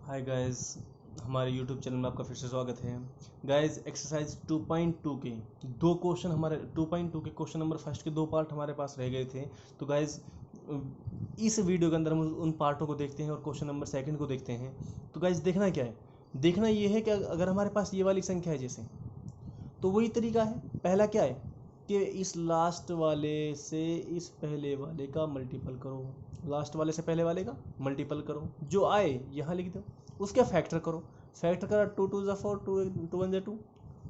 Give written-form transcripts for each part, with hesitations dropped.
Hi guys, हमारे YouTube channel में आपका फिर से स्वागत है। गाइस, एक्सरसाइज 2.2 के दो क्वेश्चन हमारे 2.2 के क्वेश्चन नंबर फर्स्ट के दो पार्ट हमारे पास रह गए थे। तो गाइस, इस वीडियो के अंदर हम उन पार्टों को देखते हैं और क्वेश्चन नंबर सेकंड को देखते हैं। तो गाइस, देखना क्या है, देखना ये है कि अगर हमारे पास ये वाली संख्या है जैसे, तो वही तरीका है। पहला क्या है कि इस लास्ट वाले से इस पहले वाले का मल्टीपल करो, लास्ट वाले से पहले वाले का मल्टीपल करो, जो आए यहाँ लिख दो, उसका फैक्टर करो। फैक्टर करा 2 2 ज़ा 4, 2 1 ज़ा 2,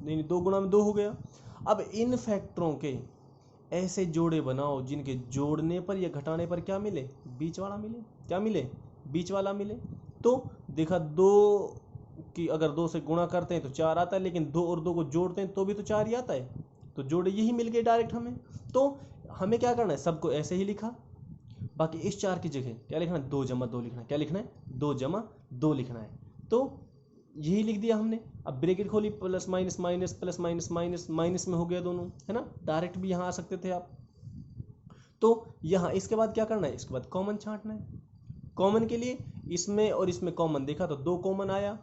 नहीं 2 गुणा में 2 हो गया। अब इन फैक्टरों के ऐसे जोड़े बनाओ जिनके जोड़ने पर या घटाने पर क्या मिले, बीच वाला मिले। क्या मिले, बीच वाला मिले। तो देखा, दो कि अगर 2 से गुणा करते हैं तो 4 आता है, लेकिन 2 और 2 को जोड़ते हैं तो भी तो 4 ही आता है। तो जोड़े यही मिल गए डायरेक्ट हमें। तो हमें क्या करना है, सबको ऐसे ही लिखा। बाकी इस 4 की जगह क्या लिखना है, 2 जमा 2 लिखना है। क्या लिखना है, 2 जमा 2 लिखना है। तो यही लिख दिया हमने। अब ब्रैकेट खोली, plus minus minus plus minus minus, minus में हो गया दोनों, है ना। डायरेक्ट भी यहाँ आ सकते थे आप। तो यहाँ इसके बाद क्या करना है, इसके बाद कॉमन छांटना है। कॉमन के लिए इसमें और इसमें कॉमन देखा तो 2 कॉमन आया।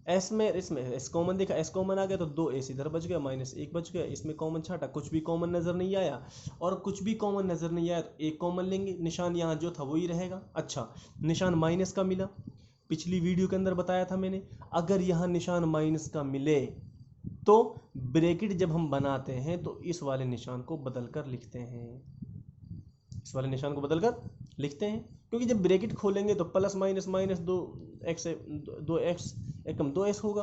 एस में इसमें एस कॉमन देखा, एस कॉमन आ गया तो 2 एस इधर बच गया, माइनस 1 बच गया। इसमें कॉमन छाटा, कुछ भी कॉमन नज़र नहीं आया। और कुछ भी कॉमन नज़र नहीं आया तो एक कॉमन लेंगे, निशान यहाँ जो था वही रहेगा। अच्छा, निशान माइनस का मिला, पिछली वीडियो के अंदर बताया था मैंने। अगर यहाँ निशान माइनस का मिले तो ब्रैकेट जब हम बनाते हैं तो इस वाले निशान को बदल कर लिखते हैं, इस वाले निशान को बदलकर लिखते हैं। क्योंकि जब ब्रैकेट खोलेंगे तो plus minus minus 2x 2x एकम 2s होगा,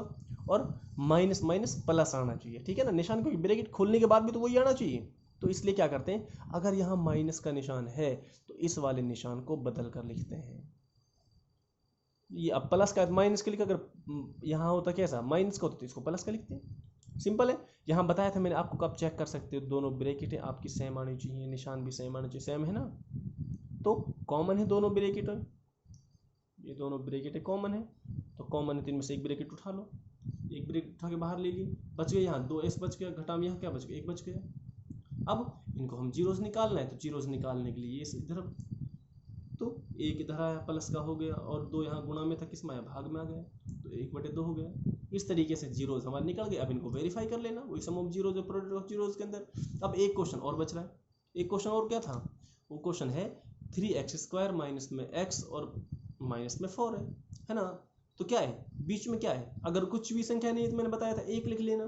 और माइनस माइनस प्लस आना चाहिए, ठीक है ना निशान, क्योंकि ब्रैकेट खोलने के बाद भी तो वही आना चाहिए। तो इसलिए क्या करते हैं, अगर यहाँ माइनस का निशान है तो इस वाले निशान को बदल कर लिखते हैं। ये अब प्लस का माइनस का लिखा, अगर यहाँ होता कैसा, माइनस का होता तो इसको प्लस का लिखते हैं। सिंपल है। यहाँ बताया था मैंने आपको, कब चेक कर सकते हो, दोनों ब्रैकेट है आपकी सेम आनी चाहिए, निशान भी सेम आना चाहिए, सेम है ना। तो कॉमन है दोनों ब्रैकेट, ये दोनों ब्रैकेट कॉमन है। तो कॉमन है तो इनमें से एक ब्रैकेट उठा लो, एक ब्रैकेट उठा के बाहर ले ली, बच गया यहाँ 2s बच गया, घटा में यहाँ क्या बच गया, 1 बच गया। अब इनको हम जीरोस निकालना है, तो जीरोस निकालने के लिए ये इधर, तो 1 इधर आया प्लस का हो गया, और 2 यहाँ गुणा में था, किस में आया, भाग में आ गया, तो 1/2 हो गया। इस तरीके से जीरोस हमारे निकल गए। अब इनको वेरीफाई कर लेना, वही sum of zeros, product of zeros के अंदर। अब एक क्वेश्चन और बच रहा है। एक क्वेश्चन और क्या था, वो क्वेश्चन है 3x² माइनस में x और माइनस में 4 है ना। तो क्या है, बीच में क्या है, अगर कुछ भी संख्या नहीं है तो मैंने बताया था 1 लिख लेना।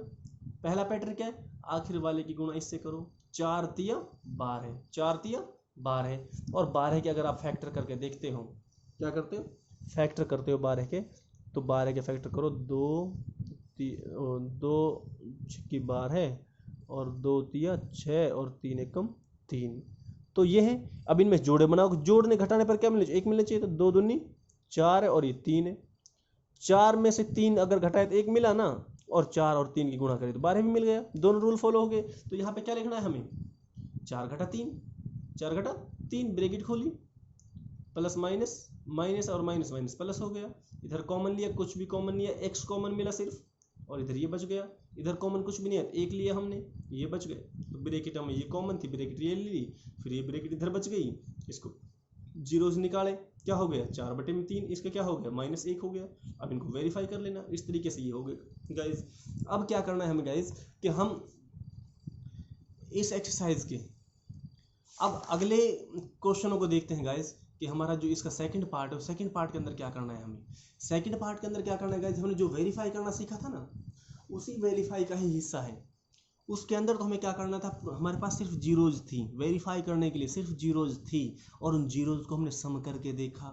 पहला पैटर्न क्या है, आखिर वाले की गुणा इससे करो, 4 तिया 12, 4 तिया 12। और 12 के अगर आप फैक्टर करके देखते हो, क्या करते हो, फैक्टर करते हो 12 के, तो 12 के फैक्टर करो, 2 की 12 और 2 तिया 6 और 3 एकम 3। तो ये है। अब इनमें जोड़े बनाओ, जोड़ने घटाने पर क्या मिलना चाहिए, 1 मिलना चाहिए। तो 2 दूनी 4 है और ये 3 है। 4 में से 3 अगर घटाए तो 1 मिला ना, और 4 और 3 की गुणा करें तो 12 भी मिल गया। दोनों रूल फॉलो हो गए। तो यहाँ पे क्या लिखना है हमें, 4 घटा 3, 4 घटा 3, ब्रैकेट खोली, प्लस माइनस माइनस और माइनस माइनस प्लस हो गया। इधर कॉमन लिया, कुछ भी कॉमन नहीं है, एक्स कॉमन मिला सिर्फ, और इधर ये बच गया। इधर कॉमन कुछ भी नहीं है, एक लिया हमने, ये बच गए। तो ब्रैकेट हमें ये कॉमन थी, ब्रैकेट ये ली, फिर ये ब्रैकेट इधर बच गई। इसको जीरोस निकाले, क्या हो गया, 4/3, इसका क्या हो गया, -1 हो गया। अब इनको वेरीफाई कर लेना, इस तरीके से ये हो गया गाइज। अब क्या करना है हमें गाइज, कि हम इस एक्सरसाइज के अब अगले क्वेश्चनों को देखते हैं गाइज, कि हमारा जो इसका सेकंड पार्ट है, सेकंड पार्ट के अंदर क्या करना है हमें। सेकंड पार्ट के अंदर क्या करना है गाइज, हमने जो वेरीफाई करना सीखा था ना, उसी वेरीफाई का ही हिस्सा है। उसके अंदर तो हमें क्या करना था, हमारे पास सिर्फ जीरोज थी, वेरीफाई करने के लिए सिर्फ जीरोज थी, और उन जीरोज को हमने सम करके देखा।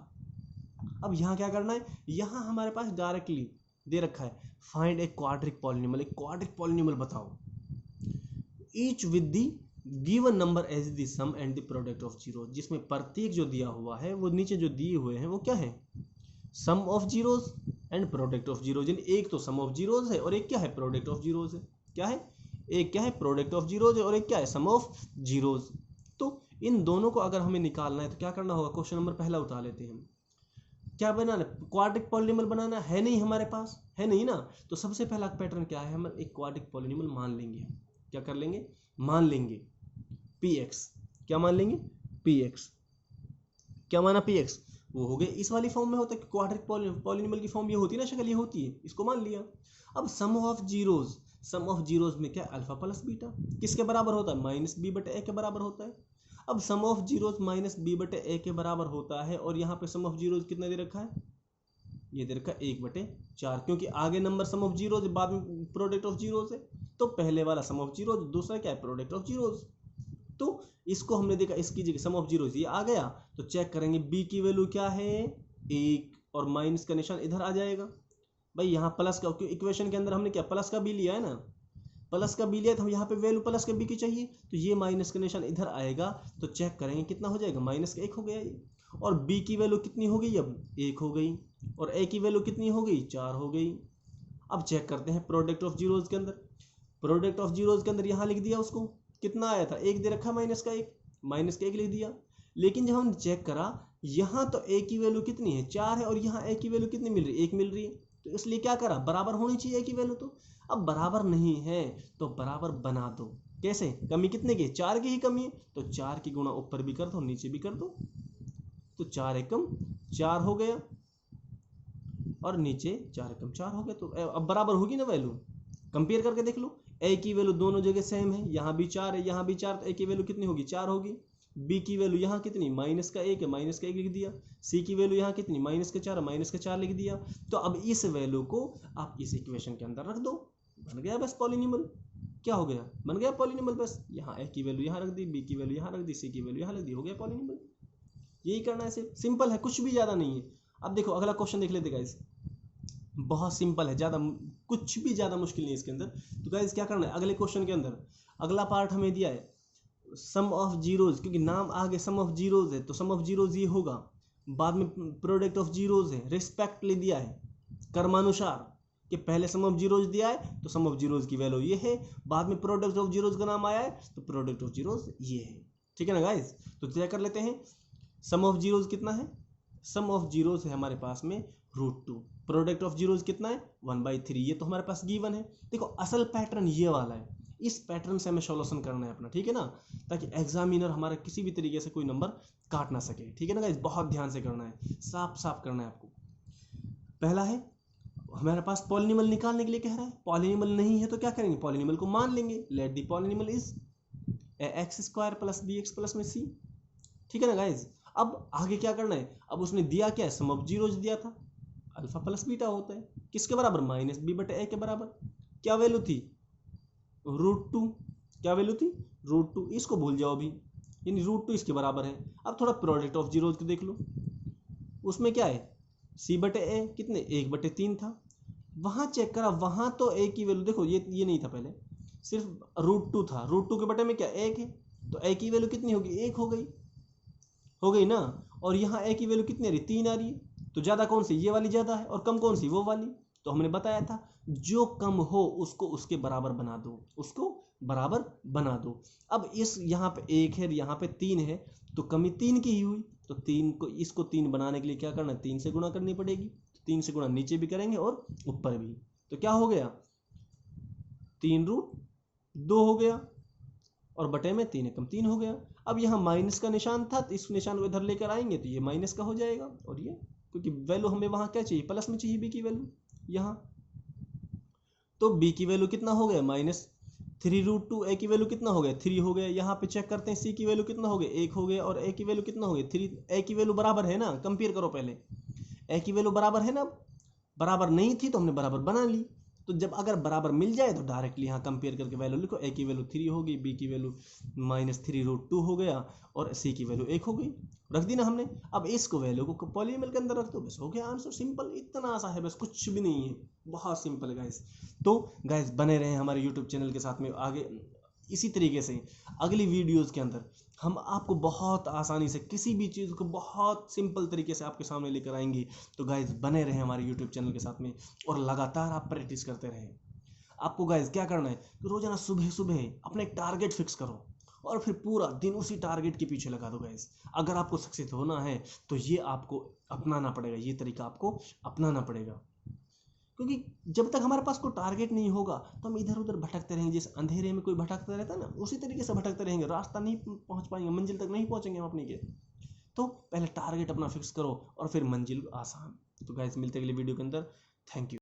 अब यहाँ क्या करना है, यहाँ हमारे पास डायरेक्टली दे रखा है, फाइंड ए क्वाड्रिक पॉलिनोमियल। एक क्वाड्रिक पॉलिनोमियल बताओ, each with the given number as the sum and the product of zero, जिसमें प्रत्येक जो दिया हुआ है, वो नीचे जो दिए हुए हैं वो क्या है, sum of zeros and product of zeros. एक तो सम ऑफ जीरोज है और एक क्या है, प्रोडक्ट ऑफ जीरोज है। क्या है, एक क्या है, प्रोडक्ट ऑफ जीरोज है, और एक क्या है, सम ऑफ जीरोज। तो इन दोनों को अगर हमें निकालना है तो क्या करना होगा, क्वेश्चन नंबर पहला उठा लेते हैं हम। क्या बनाना, क्वाड्रिक पॉलिनोमियल बनाना है, नहीं हमारे पास है नहीं ना। तो सबसे पहला पैटर्न क्या है, हम एक क्वाड्रिक पॉलिनोमियल मान लेंगे। क्या कर लेंगे, मान लेंगे px। क्या मान लेंगे, px। क्या माना, px, वो हो गए इस वाली फॉर्म में होता है, क्वाड्रिक पॉलिनॉमियल की फॉर्म ये होती है ना, शक्ल ये होती है, इसको मान लिया। अब सम ऑफ जीरोज में क्या, अल्फा प्लस बीटा किसके बराबर होता है, माइनस बी बटे ए के बराबर होता है। अब सम ऑफ जीरोज माइनस बी बटे ए के बराबर होता है, और यहाँ पे सम ऑफ जीरोज कितना दे रखा है, ये दे रखा है 1/4, क्योंकि आगे नंबर सम ऑफ जीरोज बाद में प्रोडक्ट ऑफ जीरोज है, तो पहले वाला सम ऑफ जीरोज, दूसरा क्या है, प्रोडक्ट ऑफ जीरोज। तो इसको हमने देखा, इसकी जगह सम ऑफ जीरोज ये आ गया, तो चेक करेंगे बी की वैल्यू क्या है 1, और माइनस का निशान इधर आ जाएगा। भाई यहाँ प्लस का, इक्वेशन के अंदर हमने क्या प्लस का बी लिया है ना, प्लस का बी लिया, तो हम यहाँ पे वैल्यू प्लस का बी की चाहिए, तो ये माइनस का निशान इधर आएगा, तो चेक करेंगे कितना हो जाएगा, माइनस का 1 हो गया ये। और बी की वैल्यू कितनी हो गई, अब 1 हो गई, और ए की वैल्यू कितनी हो गई, 4 हो गई। अब चेक करते हैं प्रोडक्ट ऑफ जीरोज के अंदर, प्रोडक्ट ऑफ जीरोज के अंदर यहाँ लिख दिया, उसको कितना आया था 1 दे रखा, माइनस का 1 लिख दिया। लेकिन जब हमने चेक करा, यहाँ तो ए की वैल्यू कितनी है, 4 है, और यहाँ ए की वैल्यू कितनी मिल रही है, 1 मिल रही है, तो इसलिए क्या करा, बराबर होनी चाहिए ए की वैल्यू। तो अब बराबर नहीं है तो बराबर बना दो, कैसे, कमी कितने की, 4 की ही कमी है, तो 4 की गुणा ऊपर भी कर दो नीचे भी कर दो, तो 4 एकम 4 हो गया, और नीचे 4 एकम 4 हो गया, तो अब बराबर होगी ना वैल्यू। कंपेयर करके देख लो, ए की वैल्यू दोनों जगह सेम है, यहाँ भी 4 है यहाँ भी 4, तो ए की वैल्यू कितनी होगी, 4 होगी। बी की वैल्यू यहाँ कितनी, माइनस का 1 है, माइनस का 1 लिख दिया। सी की वैल्यू यहाँ कितनी, माइनस का 4 है, माइनस का 4 लिख दिया। तो अब इस वैल्यू को आप इस इक्वेशन के अंदर रख दो, बन गया बस पॉलिनॉमियल। क्या हो गया, बन गया पॉलिनॉमियल। बस यहाँ ए की वैल्यू यहाँ रख दी, बी की वैल्यू यहाँ रख दी, सी की वैल्यू यहाँ रख दी, हो गया पॉलिनॉमियल। यही करना है, सिंपल है, कुछ भी ज़्यादा नहीं है। अब देखो अगला क्वेश्चन देख लेते गाइस, बहुत सिंपल है, ज़्यादा कुछ भी ज़्यादा मुश्किल नहीं है इसके अंदर। तो गाइस क्या करना है, अगले क्वेश्चन के अंदर अगला पार्ट हमें दिया है सम ऑफ जीरोज, क्योंकि नाम आगे सम ऑफ जीरोज है, तो सम ऑफ जीरोज ये होगा, बाद में प्रोडक्ट ऑफ जीरोज है, रिस्पेक्टली दिया है कर्मानुसार, कि पहले सम ऑफ जीरोज दिया है तो सम ऑफ जीरोज की वैल्यू ये है, बाद में प्रोडक्ट ऑफ जीरोज का नाम आया है तो प्रोडक्ट ऑफ जीरोज ये है। ठीक है ना गाइस, तो तय कर लेते हैं, सम ऑफ जीरोज कितना है, सम ऑफ जीरोज है हमारे पास में √2, प्रोडक्ट ऑफ जीरोज कितना है 1/3, ये तो हमारे पास गिवन है। देखो असल पैटर्न ये वाला है, इस पैटर्न से हमें सॉल्यूशन करना है अपना, ठीक है ना, ताकि एग्जामिनर हमारा किसी भी तरीके से कोई नंबर काट ना सके। ठीक है ना गाइस, बहुत ध्यान से करना है, साफ साफ करना है आपको। पहला है हमारे पास पॉलिनॉमियल निकालने के लिए कह रहा है, पॉलिनॉमियल नहीं है तो क्या करेंगे, पॉलिनॉमियल को मान लेंगे, let the polynomial is x² + bx + c। ठीक है ना गाइस, अब आगे क्या करना है, अब उसने दिया क्या है, सम ऑफ जीरोज दिया था, अल्फा प्लस बीटा होता है किसके बराबर, माइनस बी बटे ए के बराबर। क्या वैल्यू थी, √2, क्या वैल्यू थी √2, इसको भूल जाओ अभी, यानी √2 इसके बराबर है। अब थोड़ा प्रोडक्ट ऑफ जीरोज को देख लो, उसमें क्या है सी बटे ए कितने 1/3 था, वहाँ चेक करा, वहाँ तो ए की वैल्यू देखो ये नहीं था, पहले सिर्फ √2 था, √2 के बटे में क्या 1 है, तो ए की वैल्यू कितनी होगी 1 हो गई ना। और यहाँ ए की वैल्यू कितनी आ रही 3 आ रही है, तो ज़्यादा कौन सी, ये वाली ज़्यादा है, और कम कौन सी, वो वाली। तो हमने बताया था जो कम हो उसको उसके बराबर बना दो, उसको बराबर बना दो। अब इस यहाँ पे 1 है, यहाँ पे 3 है, तो कमी 3 की ही हुई, तो 3 को इसको 3 बनाने के लिए क्या करना है, 3 से गुणा करनी पड़ेगी, 3 से गुणा नीचे भी करेंगे और ऊपर भी, तो क्या हो गया 3√2 हो गया, और बटे में 3 एकम 3 हो गया। अब यहाँ माइनस का निशान था, तो इस निशान को इधर लेकर आएंगे तो ये माइनस का हो जाएगा, और ये क्योंकि वैल्यू हमें वहाँ क्या चाहिए, प्लस में चाहिए बी की वैल्यू यहाँ, तो बी की वैल्यू कितना हो गया -3√2, ए की वैल्यू कितना हो गया 3 हो गया। यहाँ पे चेक करते हैं सी की वैल्यू कितना हो गया 1 हो गया, और ए की वैल्यू कितना हो गया 3, ए की वैल्यू बराबर है ना, कंपेयर करो पहले, ए की वैल्यू बराबर है ना, बराबर नहीं थी तो हमने बराबर बना ली। तो जब अगर बराबर मिल जाए तो डायरेक्टली यहाँ कंपेयर करके वैल्यू लिखो, ए की वैल्यू 3 होगी, बी की वैल्यू -3√2 हो गया, और सी की वैल्यू 1 हो गई, रख दी ना हमने। अब इसको वैल्यू को पॉलिनॉमियल के अंदर रख दो, बस हो गया आंसर, सिंपल, इतना सा है, बस कुछ भी नहीं है, बहुत सिंपल है गाइस। तो गाइस बने रहे हमारे यूट्यूब चैनल के साथ में, आगे इसी तरीके से अगली वीडियोज़ के अंदर हम आपको बहुत आसानी से किसी भी चीज़ को बहुत सिंपल तरीके से आपके सामने लेकर आएंगे। तो गाइस बने रहें हमारे यूट्यूब चैनल के साथ में, और लगातार आप प्रैक्टिस करते रहें। आपको गाइस क्या करना है कि रोज़ाना सुबह सुबह अपना एक टारगेट फिक्स करो, और फिर पूरा दिन उसी टारगेट के पीछे लगा दो गाइस। अगर आपको सक्सेस होना है तो ये आपको अपनाना पड़ेगा, ये तरीका आपको अपनाना पड़ेगा, क्योंकि जब तक हमारे पास कोई टारगेट नहीं होगा तो हम इधर उधर भटकते रहेंगे, जैसे अंधेरे में कोई भटकता रहता है ना, उसी तरीके से भटकते रहेंगे, रास्ता नहीं पहुंच पाएंगे, मंजिल तक नहीं पहुंचेंगे हम अपनी के। तो पहले टारगेट अपना फिक्स करो और फिर मंजिल आसान। तो गाइस मिलते हैं अगले वीडियो के अंदर। Thank you.